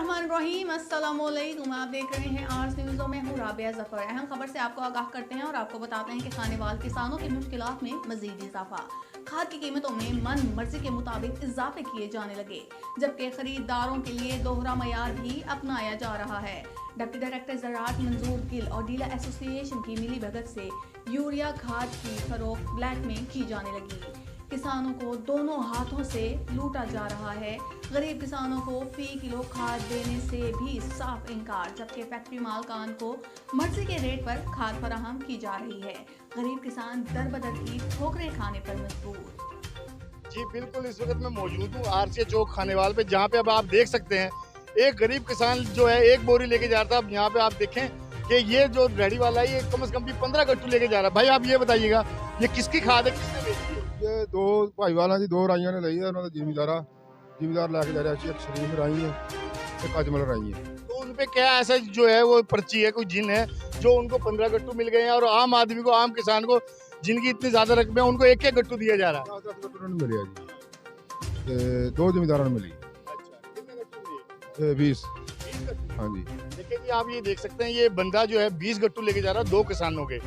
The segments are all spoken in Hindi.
बिस्मिल्लाहिर्रहमानिर्रहीम। अस्सलामुअलैकुम। आप देख रहे हैं आर्स न्यूज़ और मैं हूँ राबिया ज़फ़र। अहम खबर से आपको आगाह करते हैं और आपको बताते हैं कि खानेवाल किसानों की मुश्किलात में मज़ीद इजाफा। खाद की कीमतों में मन मर्जी के मुताबिक इजाफे किए जाने लगे, जबकि खरीदारों के लिए दोहरा मयार भी अपनाया जा रहा है। डिप्टी डायरेक्टर ज़राअत मंजूर गिल और डीलर एसोसिएशन की मिली भगत से यूरिया खाद की फरोख्त ब्लैक में की जाने लगी। किसानों को दोनों हाथों से लूटा जा रहा है। गरीब किसानों को फी किलो खाद देने से भी साफ इनकार, जबकि फैक्ट्री मालकान को मर्जी के रेट पर खाद फराहम की जा रही है। गरीब किसान दर बदर की ठोकरें खाने पर मजबूर। जी बिल्कुल, इस वक्त मैं मौजूद हूँ आरसीए चौक खानेवाल पे, जहाँ पे अब आप देख सकते हैं एक गरीब किसान जो है एक बोरी लेके जा रहा था। अब यहाँ पे आप देखें कि ये जो रेडी वाला है ये कम से कम भी 15 गट्टू लेके जा रहा है। भाई आप ये बताइएगा, ये किसकी खाद है, किसने बेची है? ये दो भाईवाल जी, दो राइयां ने ਲਈ है, ਉਹਨਾਂ ਦਾ ਜ਼ਿਮੀਦਾਰ ਲੈ ਕੇ ਜਾ ਰਿਹਾ ਸੀ। ਇੱਕ ਸ਼ਰੀਫ ਰਾਈ है, एक अजमल राई है। तो उन पे क्या ऐसा जो है वो पर्ची है, कोई जिन है जो उनको 15 गट्टू मिल गए हैं, और आम आदमी को, आम किसान को जिनकी इतनी ज्यादा रकम है उनको एक एक गट्टू दिया जा रहा है। 10 ਗੱਟੂ ਨੂੰ ਮਿਲਿਆ ਜੀ ਤੇ ਦੋ ਜ਼ਿਮੀਦਾਰਾਂ ਨੂੰ ਮਿਲੀ अच्छा, कितने गट्टू मिले? 20। 20 गट्टू। हाँ जी। देखिए जी, आप ये देख सकते हैं ये बंदा जो है 20 गट्टू लेके जा रहा है दो किसानों के,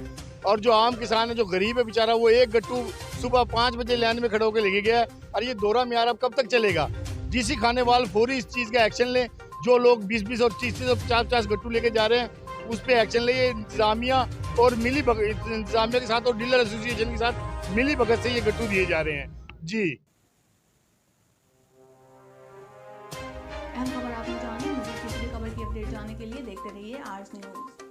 और जो आम किसान है जो गरीब है बेचारा वो एक गट्टू सुबह 5 बजे लाइन में खड़े होकर लेके गया है। और ये दोहरा म्यार अब कब तक चलेगा? डीसी खानेवाल फौरी इस चीज़ का एक्शन ले। जो लोग 20-20 और 30-30 और 50-50 गट्टू लेके जा रहे हैं उस पर एक्शन ले। ये इंतजामिया और इंतजामिया के साथ और डीलर एसोसिएशन के साथ मिली भगत से ये गट्टू दिए जा रहे हैं जी। अहम खबर आपने जानी। मज़ीद किसी भी खबर की अपडेट जानने के लिए देखते रहिए आर्स न्यूज़।